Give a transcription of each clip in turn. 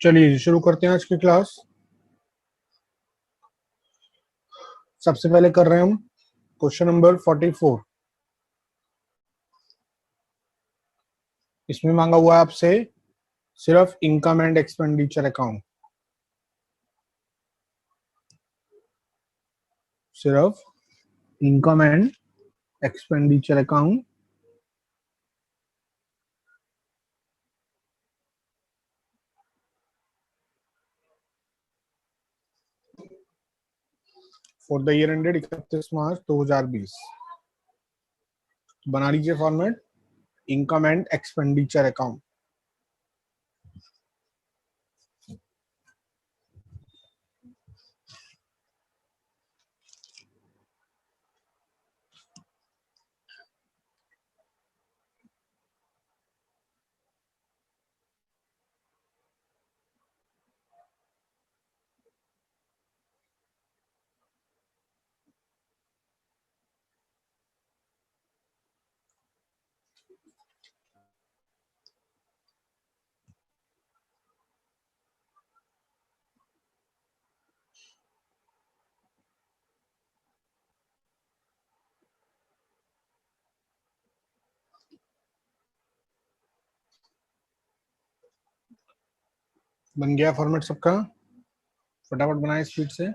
चलिए शुरू करते हैं आज की क्लास। सबसे पहले कर रहे हैं हम क्वेश्चन नंबर 44। इसमें मांगा हुआ है आपसे सिर्फ इनकम एंड एक्सपेंडिचर अकाउंट, सिर्फ income and expenditure account for the year ended 31 मार्च 2020। बना लीजिए format income and expenditure account. बन गया फॉर्मेट सबका? फटाफट बनाए स्पीड से।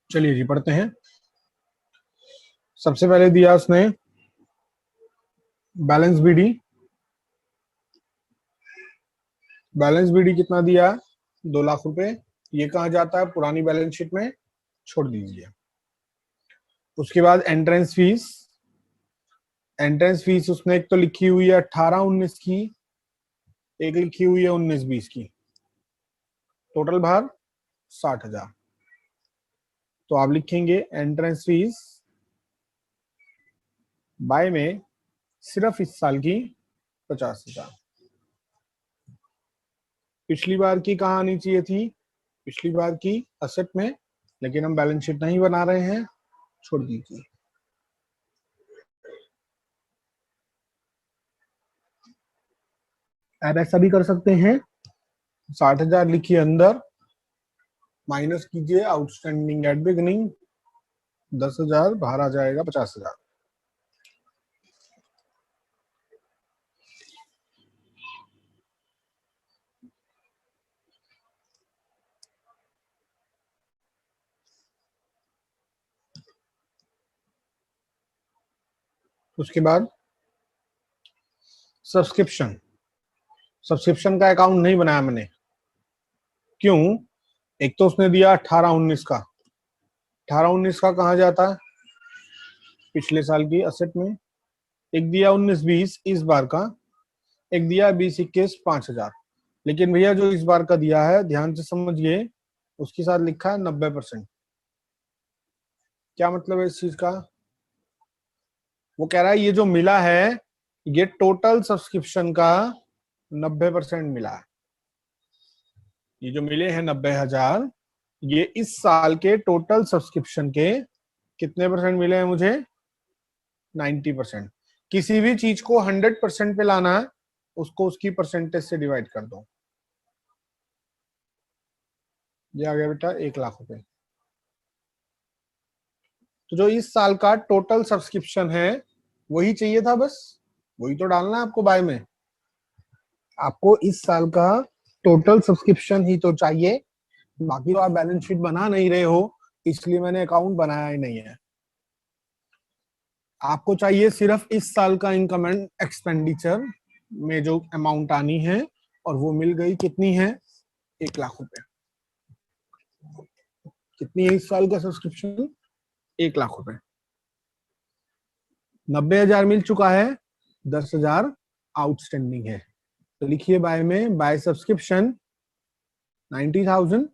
चलिए जी पढ़ते हैं। सबसे पहले दिया उसने बैलेंस बीडी। बैलेंस बीडी कितना दिया? 2 लाख रुपए। ये कहाँ जाता है? पुरानी बैलेंस शीट में छोड़ दीजिए। उसके बाद एंट्रेंस फीस। एंट्रेंस फीस उसने एक तो लिखी हुई है 18-19 की, एक लिखी हुई है 19-20 की। टोटल भार 60,000। तो आप लिखेंगे एंट्रेंस फीस बाय में सिर्फ इस साल की 50,000। पिछली बार की कहाँ आनी चाहिए थी? पिछली बार की असेट में, लेकिन हम बैलेंस शीट नहीं बना रहे हैं, छोड़ दीजिए। आप ऐसा भी कर सकते हैं, 60,000 लिखिए अंदर, माइनस कीजिए आउटस्टैंडिंग एट बिगनिंग, 10,000 बाहर आ जाएगा 50,000। उसके बाद सब्सक्रिप्शन। सब्सक्रिप्शन का अकाउंट नहीं बनाया मैंने। क्यों? एक तो उसने दिया 18-19 का। 18-19 का कहाँ जाता है? पिछले साल की असेट में। एक दिया 19-20 इस बार का, एक दिया 20-21 5,000। लेकिन भैया जो इस बार का दिया है ध्यान से समझिए, उसके साथ लिखा है 90%। क्या मतलब है इस चीज का? वो कह रहा है ये जो मिला है ये टोटल सब्सक्रिप्शन का 90% मिला है। ये जो मिले हैं 90,000, ये इस साल के टोटल सब्सक्रिप्शन के कितने परसेंट मिले हैं मुझे? 90%। किसी भी चीज को 100% पे लाना है, उसको उसकी परसेंटेज से डिवाइड कर दो। ये आ गया बेटा 1 लाख रुपए। तो जो इस साल का टोटल सब्सक्रिप्शन है वही चाहिए था, बस वही तो डालना है आपको बाय में। आपको इस साल का टोटल सब्सक्रिप्शन ही तो चाहिए, बाकी तो आप बैलेंस शीट बना नहीं रहे हो, इसलिए मैंने अकाउंट बनाया ही नहीं है। आपको चाहिए सिर्फ इस साल का इनकम एंड एक्सपेंडिचर में जो अमाउंट आनी है, और वो मिल गई। कितनी है? 1 लाख रुपए। कितनी है इस साल का सब्सक्रिप्शन? 1 लाख रुपए। 90,000 मिल चुका है, 10,000 आउटस्टैंडिंग है। तो लिखिए बाय में, बाय सब्सक्रिप्शन 90,000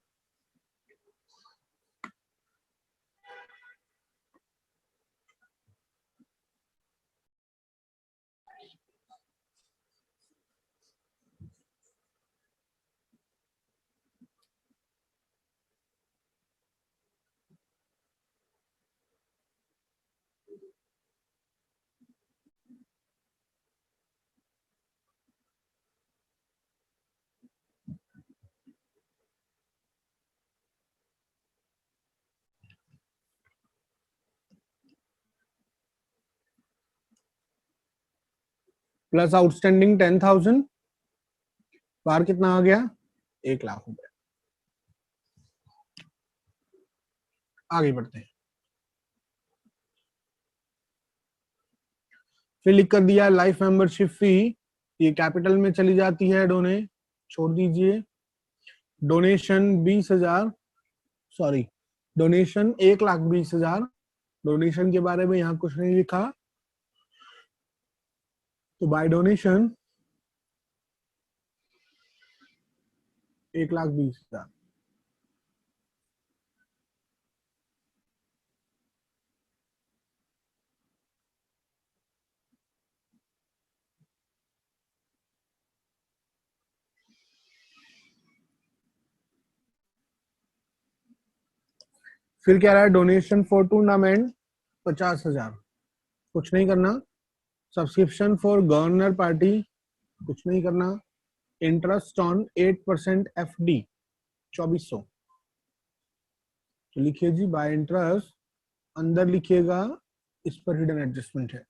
प्लस आउटस्टैंडिंग 10,000 बाहर कितना आ गया 1,00,000 रुपए। आगे बढ़ते हैं। फिर लिख कर दिया लाइफ मेंबरशिप फी, ये कैपिटल में चली जाती है, छोड़ दीजिए। डोनेशन 20,000, सॉरी डोनेशन 1,20,000, डोनेशन के बारे में यहाँ कुछ नहीं लिखा, तो बाय डोनेशन 1,20,000। फिर क्या रहा है, डोनेशन फॉर टूर्नामेंट 50,000, कुछ नहीं करना। सब्सक्रिप्शन फॉर गवर्नर पार्टी, कुछ नहीं करना। इंटरेस्ट ऑन 8% FD 2,400, तो लिखिए जी बाय इंटरेस्ट, अंदर लिखिएगा इस पर हिडन एडजस्टमेंट है।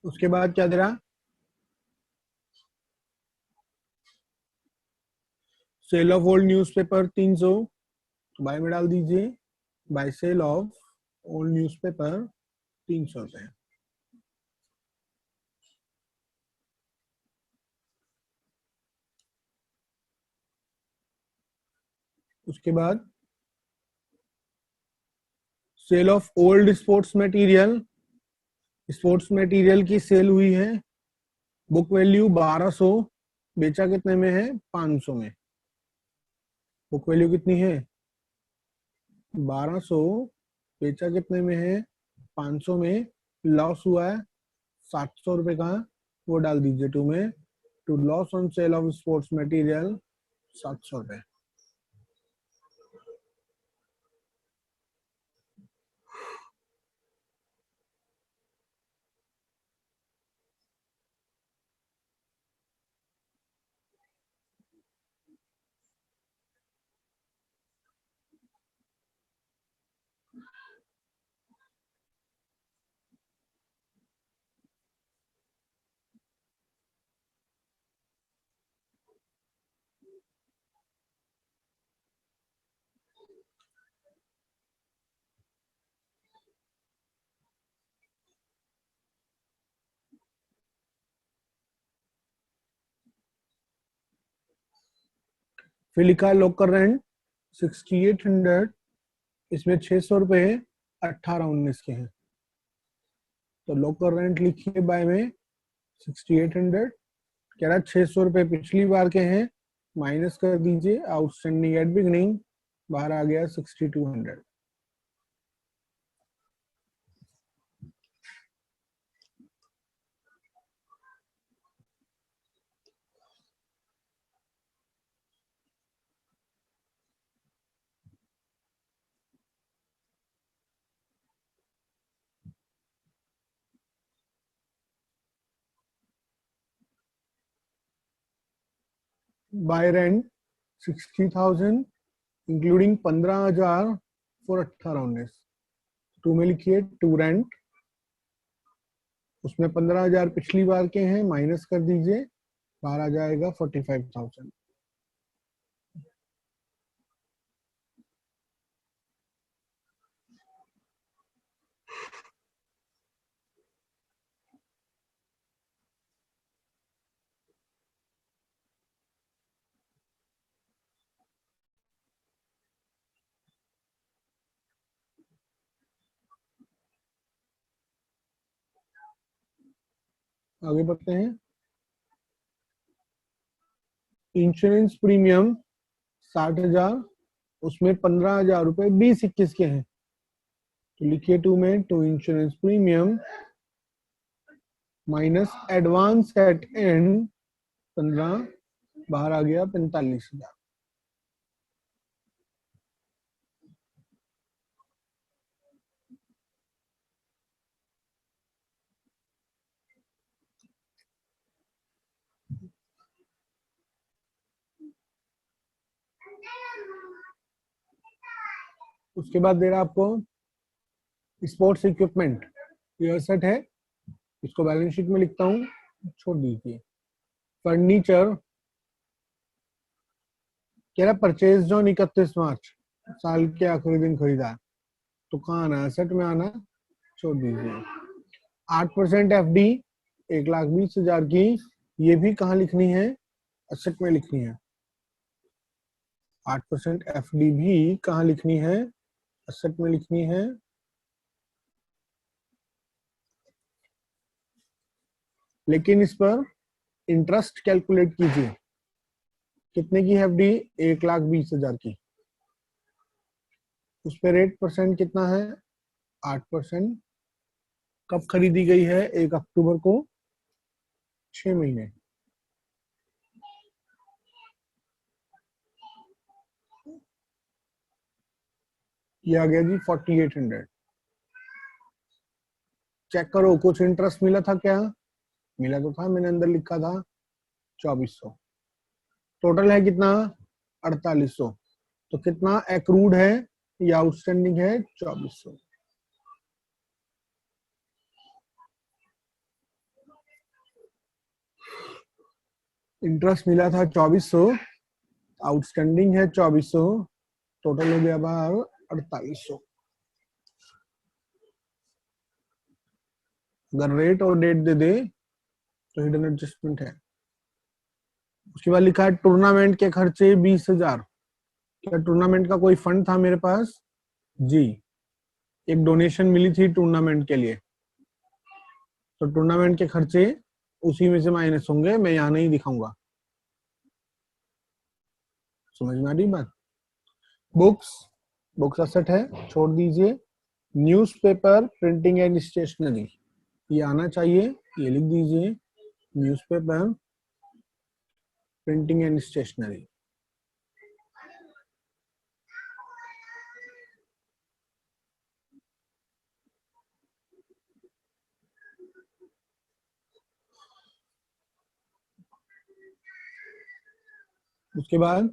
उसके बाद क्या दे रहा, सेल ऑफ ओल्ड न्यूज़पेपर 300, तो बाय में डाल दीजिए, by sale of old newspaper 300 रुपए। उसके बाद sale of old sports material, sports material की सेल हुई है, बुक वैल्यू 1200, बेचा कितने में है 500 में, बुक वैल्यू कितनी है 1200, बेचा कितने में है 500 में, लॉस हुआ है 700 रुपए का, वो डाल दीजिए टू में, to loss on sale of sports material 700 रुपए। फिर लिखा है लोकल रेंट 6800, इसमें 600 रुपए 18-19 के हैं, तो लोकल रेंट लिखिए बाय में 6800, कह रहा है 600 रुपए पिछली बार के हैं, माइनस कर दीजिए आउटस्टैंडिंग एट बिगनिंग, बाहर आ गया 6200। By rent 60,000 including 15,000 for 18-19, to में लिखिए टू रेंट, उसमें 15,000 पिछली बार के हैं, माइनस कर दीजिए बाहर आ जाएगा 45,000। आगे बढ़ते हैं। इंश्योरेंस प्रीमियम 60,000, उसमें 15,000 रुपए 20-21 के हैं, तो लिखिए टू में to insurance premium minus advance eight and 15, बाहर आ गया 45,000। उसके बाद दे रहा आपको स्पोर्ट्स इक्विपमेंट, ये एसेट है, इसको बैलेंस शीट में लिखता हूँ, छोड़ दीजिए। फर्नीचर कह रहा परचेज ऑन 31 मार्च, साल के आखिरी दिन खरीदा है, तो कहाँ आना, एसेट में आना, छोड़ दीजिए। 8% FD 1,20,000 की, ये भी कहाँ लिखनी है, एसेट में लिखनी है। 8% FD भी कहाँ लिखनी है, एसेट में लिखनी है। लेकिन इस पर इंटरेस्ट कैलकुलेट कीजिए, कितने की FD, 1,20,000 की, उस पर रेट परसेंट कितना है, 8%। कब खरीदी गई है, 1 अक्टूबर को, 6 महीने। ये आ गया जी 4,800। चेक करो कुछ इंटरेस्ट मिला था क्या, मिला तो था, मैंने अंदर लिखा था 2,400। टोटल है कितना, 4,800। तो कितना एक्रूड है या आउटस्टैंडिंग है, 2,400। इंटरेस्ट मिला था 2,400, आउटस्टैंडिंग है 2,400, टोटल हो गया बाहर 4,800। अगर रेट और डेट दे दे तो हिडन एडजस्टमेंट है। उसके बाद लिखा है टूर्नामेंट के खर्चे 20,000। क्या टूर्नामेंट का कोई फंड था मेरे पास, जी, एक डोनेशन मिली थी टूर्नामेंट के लिए, तो टूर्नामेंट के खर्चे उसी में से माइनस होंगे, मैं यहाँ नहीं दिखाऊंगा। समझ में आ रही बात। बुक्स, बुक्स असेट है, छोड़ दीजिए। न्यूज़पेपर प्रिंटिंग एंड स्टेशनरी, ये आना चाहिए, ये लिख दीजिए, न्यूज़पेपर प्रिंटिंग एंड स्टेशनरी। उसके बाद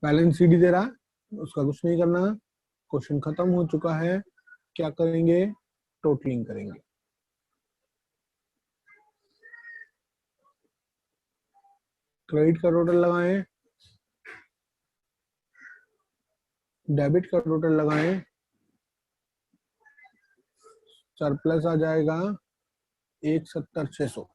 बैलेंस शीट दे रहा, उसका कुछ नहीं करना, क्वेश्चन खत्म हो चुका है। क्या करेंगे, टोटलिंग करेंगे। क्रेडिट का टोटल लगाएं, डेबिट का टोटल लगाएं, सरप्लस आ जाएगा 1,70,600।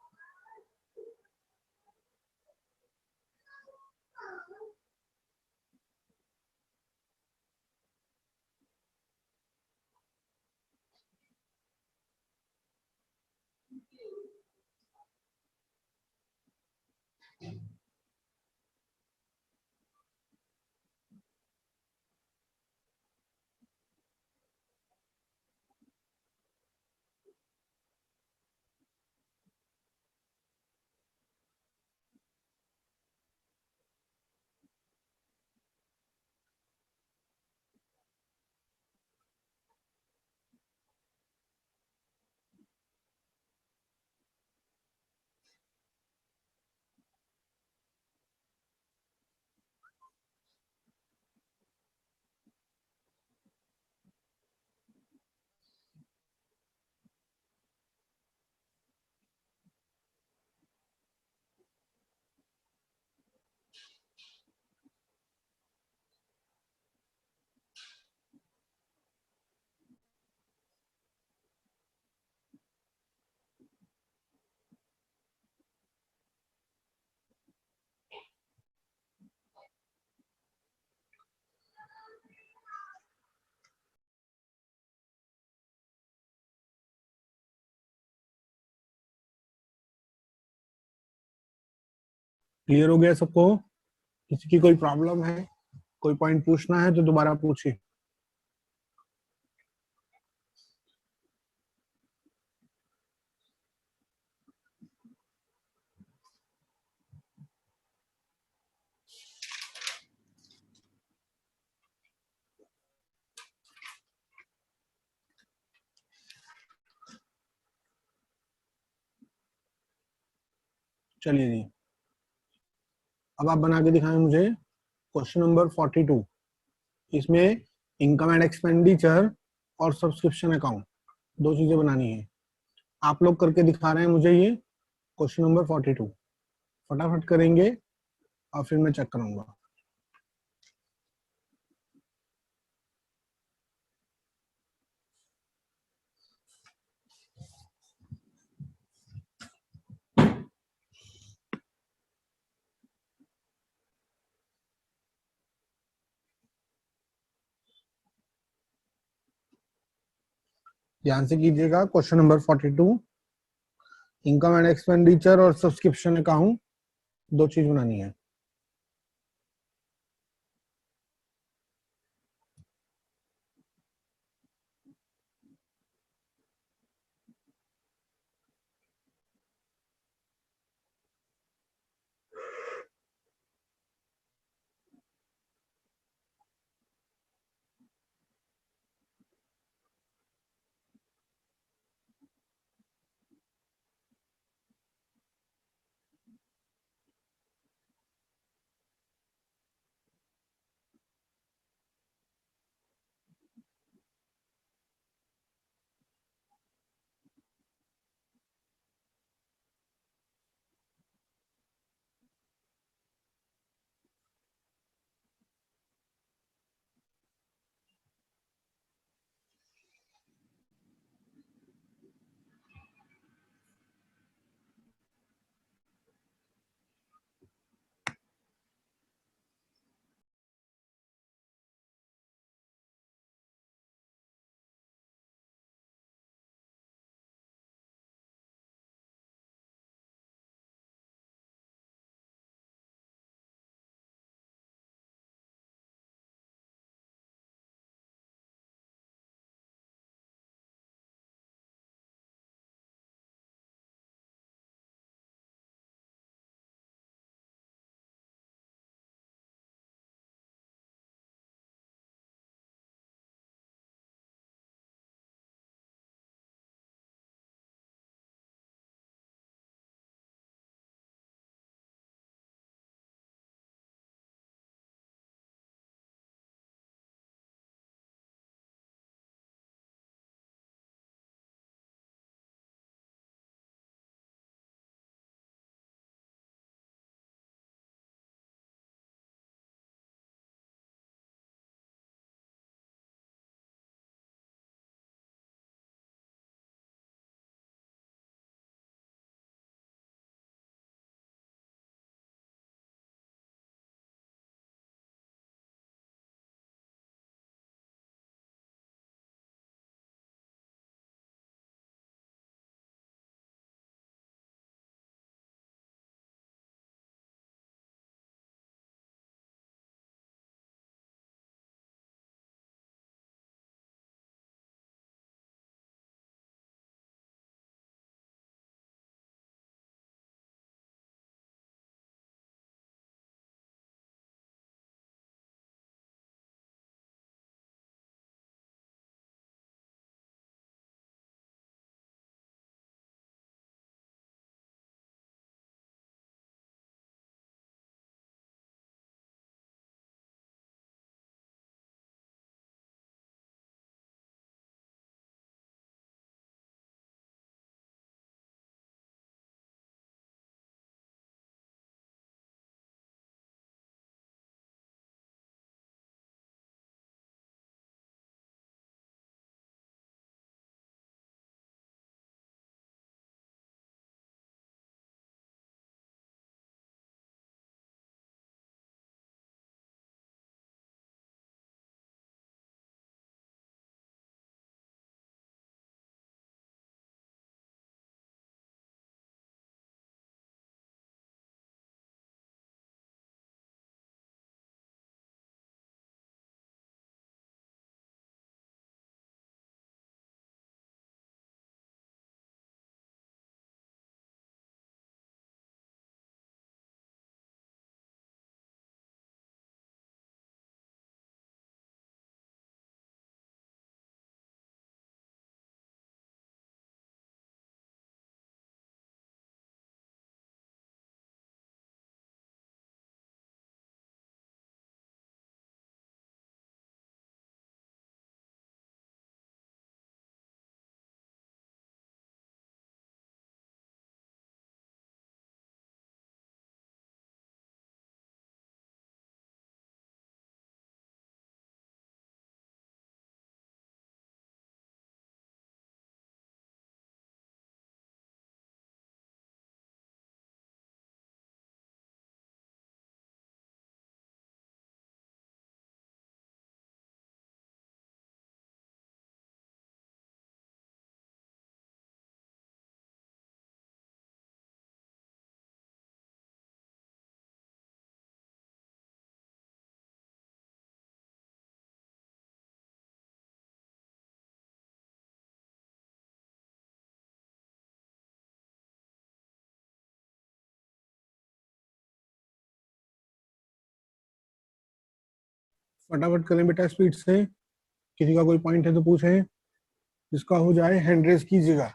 क्लियर हो गया सबको? किसी की कोई प्रॉब्लम है, कोई पॉइंट पूछना है तो दोबारा पूछिए। चलिए जी, अब आप बना के दिखाएं मुझे क्वेश्चन नंबर 42। इसमें इनकम एंड एक्सपेंडिचर और सब्सक्रिप्शन अकाउंट दो चीजें बनानी है। आप लोग करके दिखा रहे हैं मुझे ये क्वेश्चन नंबर 42। फटाफट करेंगे और फिर मैं चेक करूंगा। ध्यान से कीजिएगा, question number 42, income and expenditure और सब्सक्रिप्शन अकाउंट दो चीज बनानी है। फटाफट करें बेटा स्पीड से, किसी का कोई पॉइंट है तो पूछें, जिसका हो जाए हैंड रेस कीजिएगा।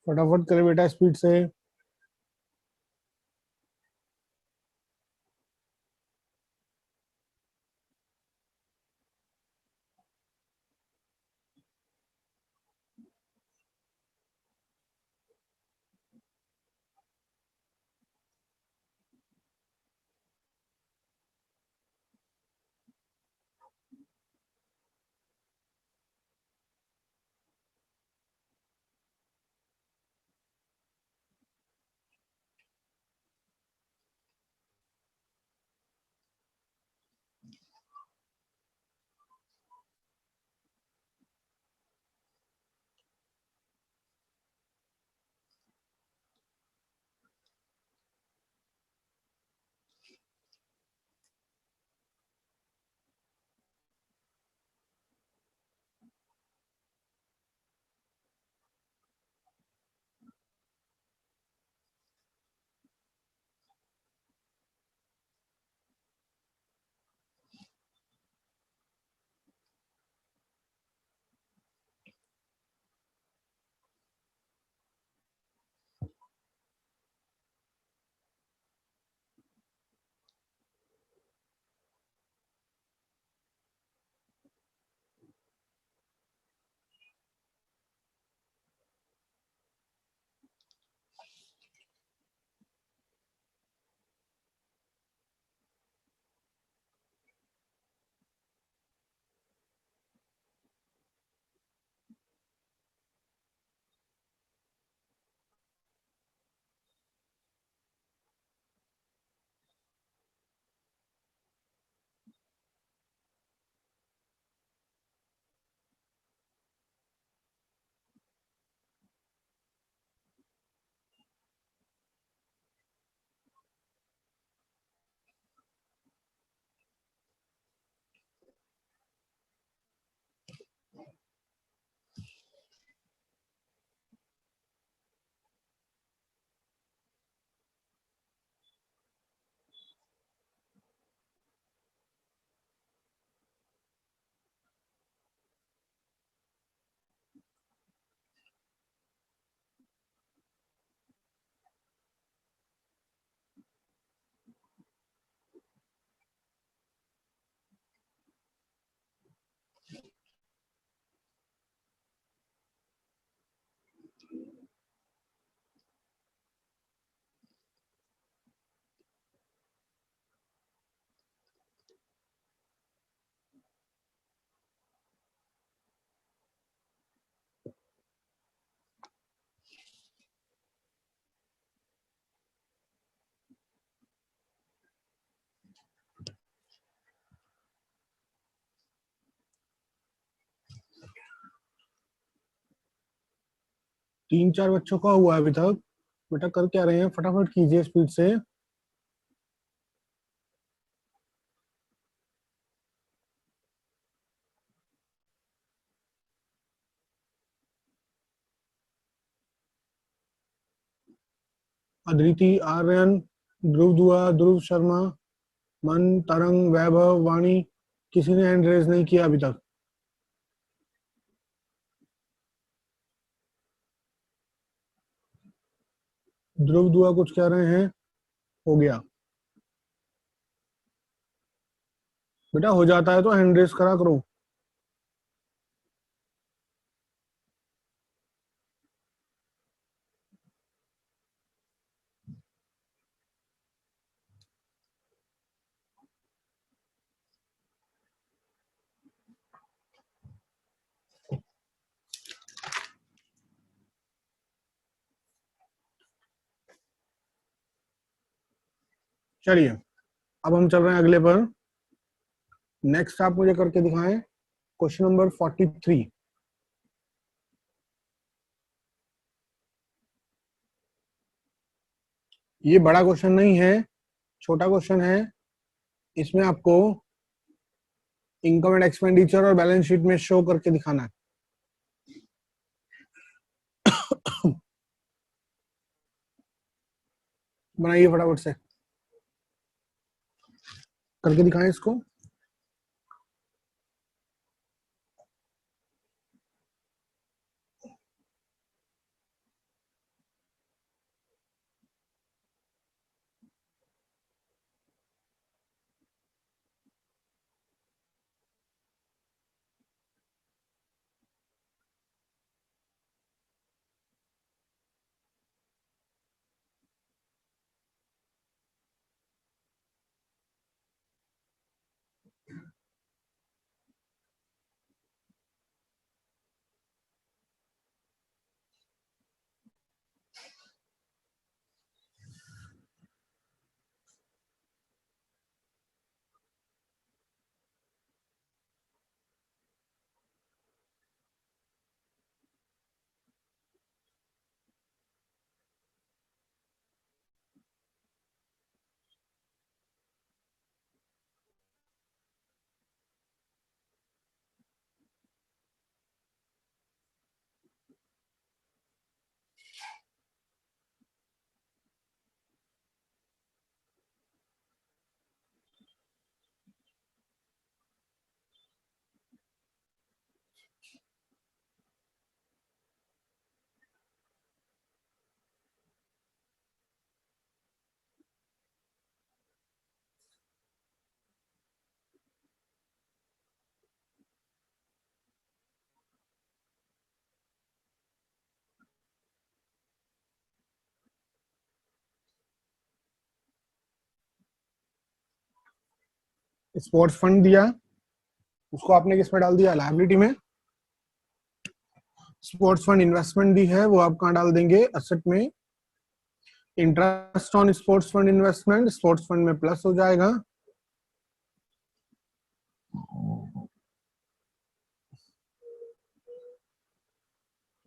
फटाफट करें बेटा स्पीड से। तीन चार बच्चों का हुआ है अभी तक। बेटा कर क्या रहे हैं, फटाफट कीजिए स्पीड से। अदिति, आर्यन, ध्रुव दुआ, ध्रुव शर्मा, मन, तरंग, वैभव, वाणी, किसी ने हैंड रेज नहीं किया अभी तक। ध्रुव दुआ कुछ कह रहे हैं, हो गया बेटा, हो जाता है तो हैंड रेज करा करो। चलिए अब हम चल रहे हैं अगले पर। नेक्स्ट आप मुझे करके दिखाएं क्वेश्चन नंबर 43। ये बड़ा क्वेश्चन नहीं है, छोटा क्वेश्चन है। इसमें आपको इनकम एंड एक्सपेंडिचर और बैलेंस शीट में शो करके दिखाना है। बनाइए फटाफट से, करके दिखाएं इसको। स्पोर्ट्स फंड दिया, उसको आपने किस में डाल दिया, लायबिलिटी में। स्पोर्ट्स फंड इन्वेस्टमेंट दी है, वो आप कहाँ डाल देंगे, असेट में। Interest on sports fund investment, sports fund में प्लस हो जाएगा।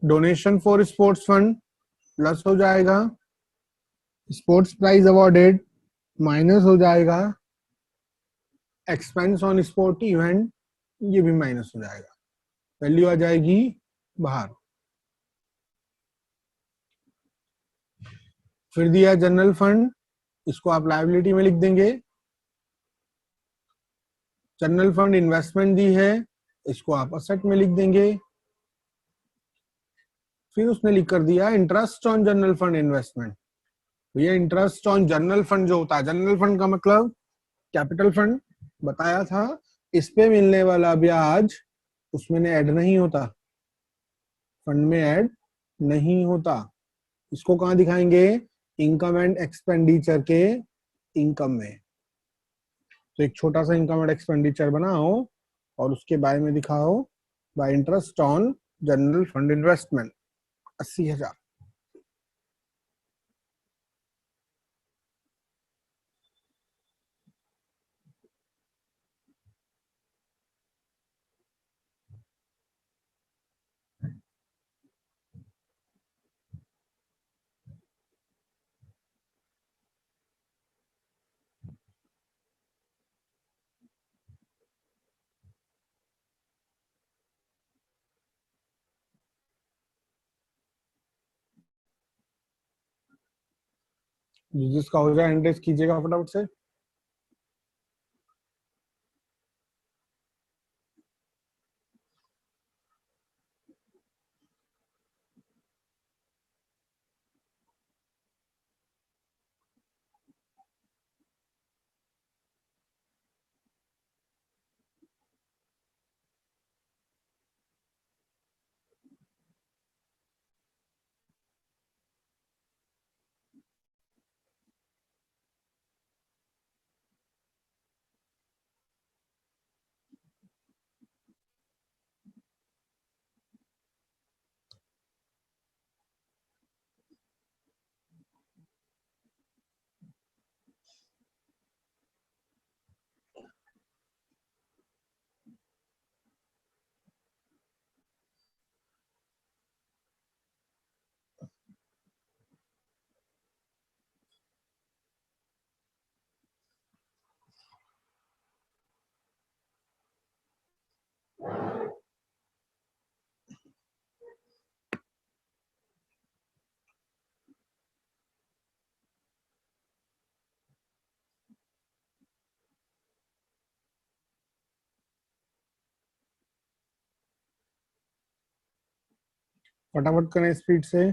Donation for sports fund plus हो जाएगा। स्पोर्ट्स प्राइज अवॉर्डेड माइनस हो जाएगा। एक्सपेंस ऑन स्पोर्ट इवेंट ये भी माइनस हो जाएगा, वैल्यू आ जाएगी बाहर। फिर दिया जनरल फंड, इसको आप लायबिलिटी में लिख देंगे। जनरल फंड इन्वेस्टमेंट दी है, इसको आप असेट में लिख देंगे। फिर उसने लिख कर दिया interest on general fund investment. भैया इंटरेस्ट ऑन जनरल फंड जो होता है, जनरल फंड का मतलब कैपिटल फंड बताया था, इस पे मिलने वाला ब्याज उसमें ऐड नहीं होता, फंड में ऐड नहीं होता। इसको कहां दिखाएंगे, इनकम एंड एक्सपेंडिचर के इनकम में। तो एक छोटा सा इनकम एंड एक्सपेंडिचर बनाओ और उसके बारे में दिखाओ, bye interest on general fund investment 80,000। जिसका हो जाए हैंड रेज कीजिएगा फटाफट से। फटाफट करें स्पीड से।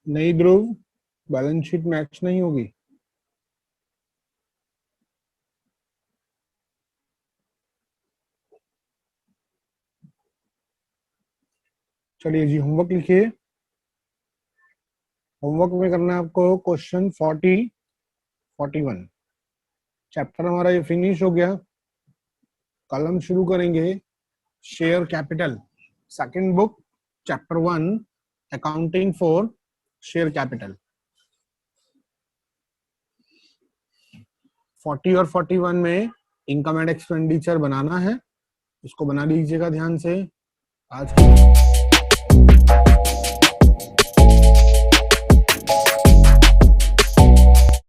नहीं ध्रुव, बैलेंस शीट मैच नहीं होगी। चलिए जी, होमवर्क लिखिए। होमवर्क में करना है आपको क्वेश्चन 41। चैप्टर हमारा ये फिनिश हो गया। कल हम शुरू करेंगे share capital, second book, chapter 1, accounting for share capital. 40 और 41 में इनकम एंड एक्सपेंडिचर बनाना है, इसको बना लीजिएगा ध्यान से। आज